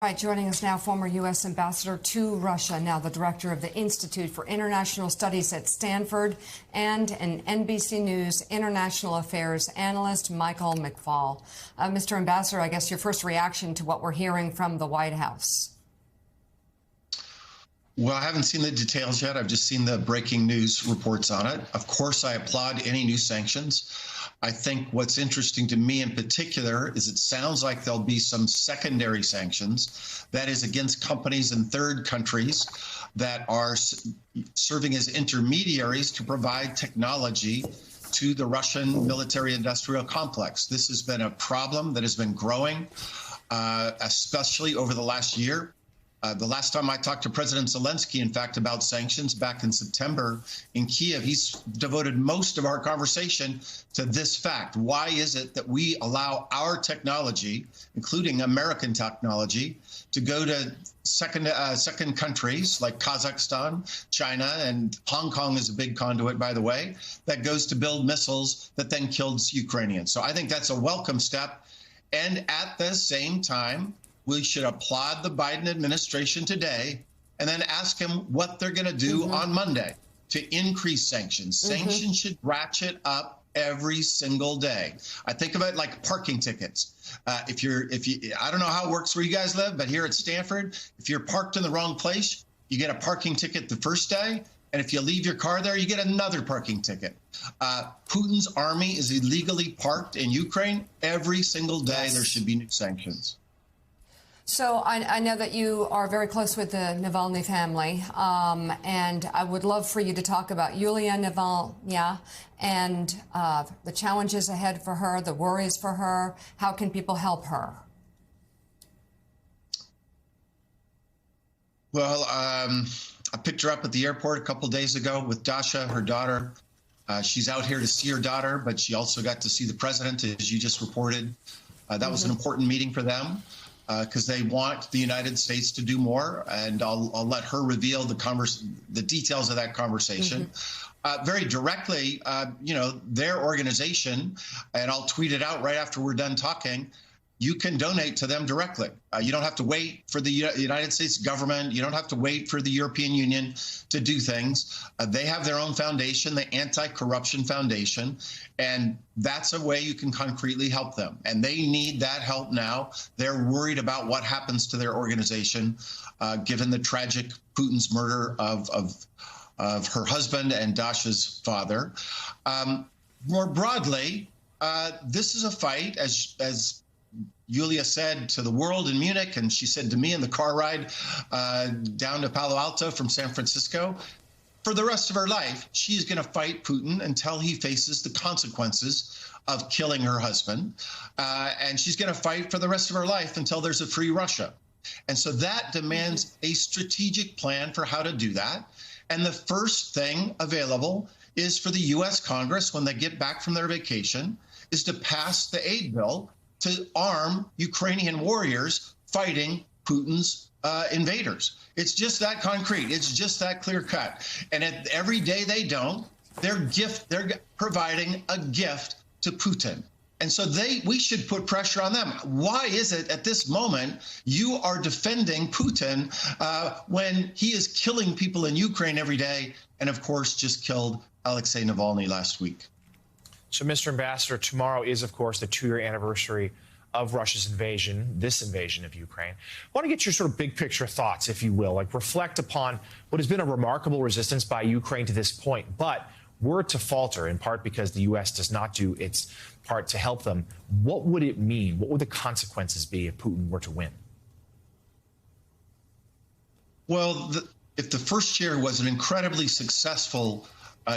Right, joining us now, former U.S. Ambassador to Russia, now the director of the Institute for International Studies at Stanford, and an NBC News international affairs analyst, Michael McFaul. Mr. Ambassador, I guess your first reaction to what we're hearing from the White House. Well, I haven't seen the details yet. I've just seen the breaking news reports on it. Of course, I applaud any new sanctions. I think what's interesting to me in particular is it sounds like there'll be some secondary sanctions, that is against companies in third countries that are serving as intermediaries to provide technology to the Russian military-industrial complex. This has been a problem that has been growing, especially over the last year. The last time I talked to President Zelensky, in fact, about sanctions back in September in Kiev, he's devoted most of our conversation to this fact. Why is it that we allow our technology, including American technology, to go to second countries like Kazakhstan, China, and Hong Kong is a big conduit, by the way, that goes to build missiles that then kills Ukrainians? So I think that's a welcome step. And at the same time, we should applaud the Biden administration today and then ask them what they're going to do on Monday to increase sanctions. Sanctions should ratchet up every single day. I think of it like parking tickets. I don't know how it works where you guys live, but here at Stanford, if you're parked in the wrong place, you get a parking ticket the first day. And if you leave your car there, you get another parking ticket. Putin's army is illegally parked in Ukraine. Every single day, there should be new sanctions. So I know that you are very close with the Navalny family, and I would love for you to talk about Yulia Navalnaya and the challenges ahead for her, the worries for her. How can people help her? Well, I picked her up at the airport a couple days ago with Dasha, her daughter. She's out here to see her daughter, but she also got to see the president, as you just reported. That was an important meeting for them, because they want the United States to do more, and I'll let her reveal the details of that conversation. Very directly, their organization, and I'll tweet it out right after we're done talking, you can donate to them directly. You don't have to wait for the United States government. You don't have to wait for the European Union to do things. They have their own foundation, the Anti-Corruption Foundation, and that's a way you can concretely help them. And they need that help now. They're worried about what happens to their organization, given the tragic Putin's murder of her husband and Dasha's father. More broadly, this is a fight, as Yulia said to the world in Munich, and she said to me in the car ride down to Palo Alto from San Francisco, for the rest of her life, she's going to fight Putin until he faces the consequences of killing her husband. And she's going to fight for the rest of her life until there's a free Russia. And so that demands a strategic plan for how to do that. And the first thing available is for the U.S. Congress, when they get back from their vacation, is to pass the aid bill to arm Ukrainian warriors fighting Putin's invaders. It's just that concrete. It's just that clear cut. And every day they don't, they're providing a gift to Putin. And so we should put pressure on them. Why is it at this moment you are defending Putin when he is killing people in Ukraine every day, and of course just killed Alexei Navalny last week? So, Mr. Ambassador, tomorrow is, of course, the 2-year anniversary of Russia's invasion, this invasion of Ukraine. I want to get your sort of big picture thoughts, if you will, like reflect upon what has been a remarkable resistance by Ukraine to this point. But were it to falter, in part because the U.S. does not do its part to help them, what would it mean? What would the consequences be if Putin were to win? Well, if the first year was an incredibly successful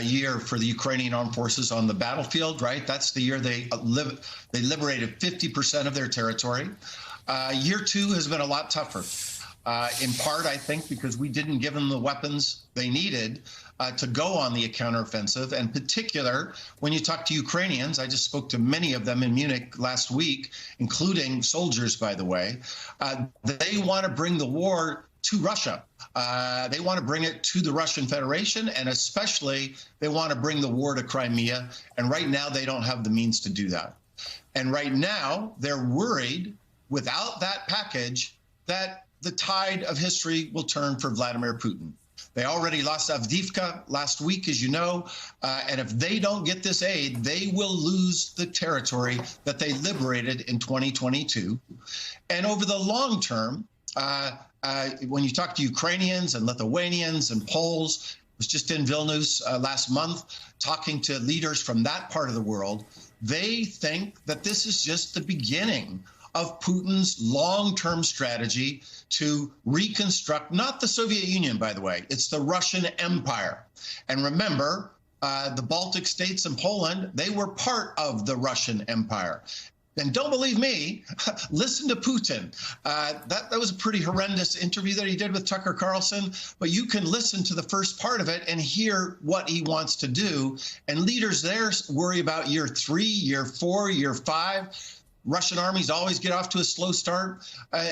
year for the Ukrainian armed forces on the battlefield, right? That's the year they liberated 50% of their territory. Year two has been a lot tougher, in part, I think, because we didn't give them the weapons they needed to go on the counteroffensive. And in particular, when you talk to Ukrainians, I just spoke to many of them in Munich last week, including soldiers, by the way, they want to bring the war to Russia. They want to bring it to the Russian Federation, and especially they want to bring the war to Crimea. And right now they don't have the means to do that. And right now they're worried without that package that the tide of history will turn for Vladimir Putin. They already lost Avdiivka last week, as you know, and if they don't get this aid, they will lose the territory that they liberated in 2022. And over the long term, when you talk to Ukrainians and Lithuanians and Poles, I was just in Vilnius last month talking to leaders from that part of the world, they think that this is just the beginning of Putin's long-term strategy to reconstruct, not the Soviet Union, by the way, it's the Russian Empire. And remember, the Baltic states and Poland, they were part of the Russian Empire. And don't believe me, listen to Putin. That was a pretty horrendous interview that he did with Tucker Carlson, but you can listen to the first part of it and hear what he wants to do. And leaders there worry about year 3, year 4, year 5. Russian armies always get off to a slow start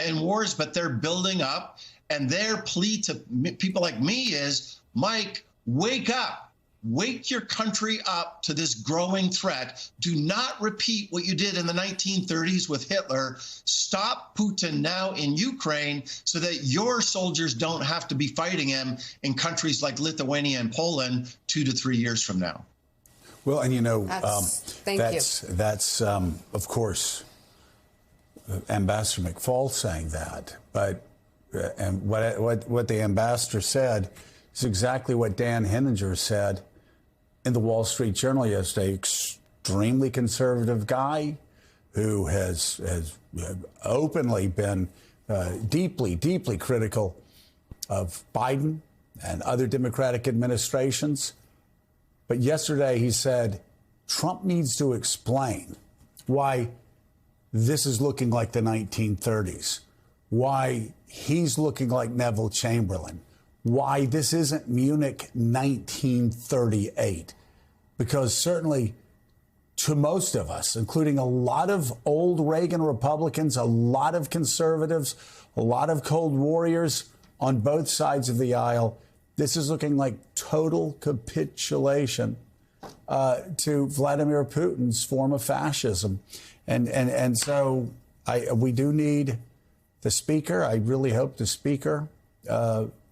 in wars, but they're building up. And their plea to people like me is, Mike, wake up. Wake your country up to this growing threat. Do not repeat what you did in the 1930s with Hitler. Stop Putin now in Ukraine so that your soldiers don't have to be fighting him in countries like Lithuania and Poland 2 to 3 years from now. Well, and you know, that's of course, Ambassador McFaul saying that, but and what the ambassador said is exactly what Dan Henninger said in the Wall Street Journal yesterday. Extremely conservative guy who has openly been deeply critical of Biden and other Democratic administrations. But yesterday he said Trump needs to explain why this is looking like the 1930s, why he's looking like Neville Chamberlain, why this isn't Munich 1938. Because certainly to most of us, including a lot of old Reagan Republicans, a lot of conservatives, a lot of Cold Warriors on both sides of the aisle, this is looking like total capitulation to Vladimir Putin's form of fascism. And so we do need the speaker. I really hope the speaker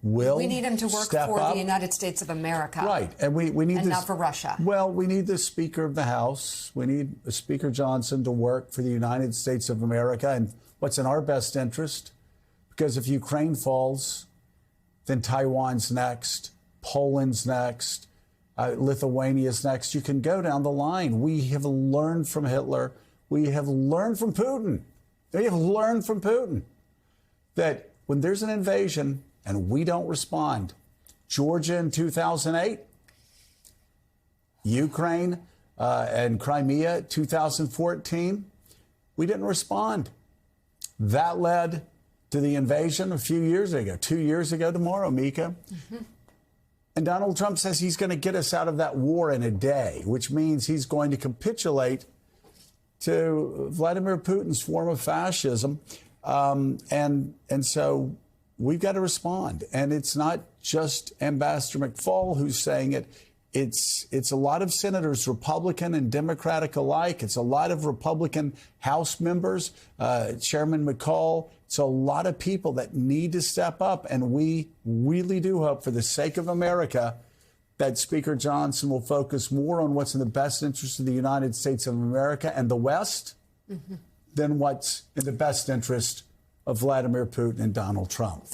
will We need him to work for the United States of America. Right. And we need and not for Russia. Well, we need the Speaker of the House. We need Speaker Johnson to work for the United States of America and what's in our best interest. Because if Ukraine falls, then Taiwan's next, Poland's next, Lithuania's next. You can go down the line. We have learned from Hitler. We have learned from Putin. We have learned from Putin that when there's an invasion and we don't respond, Georgia in 2008, Ukraine and Crimea 2014, we didn't respond. That led to the invasion a few years ago, 2 years ago tomorrow, Mika. Mm-hmm. And Donald Trump says he's going to get us out of that war in a day, which means he's going to capitulate to Vladimir Putin's form of fascism. And so we've got to respond. And it's not just Ambassador McFaul who's saying it. It's a lot of senators, Republican and Democratic alike. It's a lot of Republican House members, Chairman McCall. It's a lot of people that need to step up. And we really do hope, for the sake of America, that Speaker Johnson will focus more on what's in the best interest of the United States of America and the West than what's in the best interest of Vladimir Putin and Donald Trump.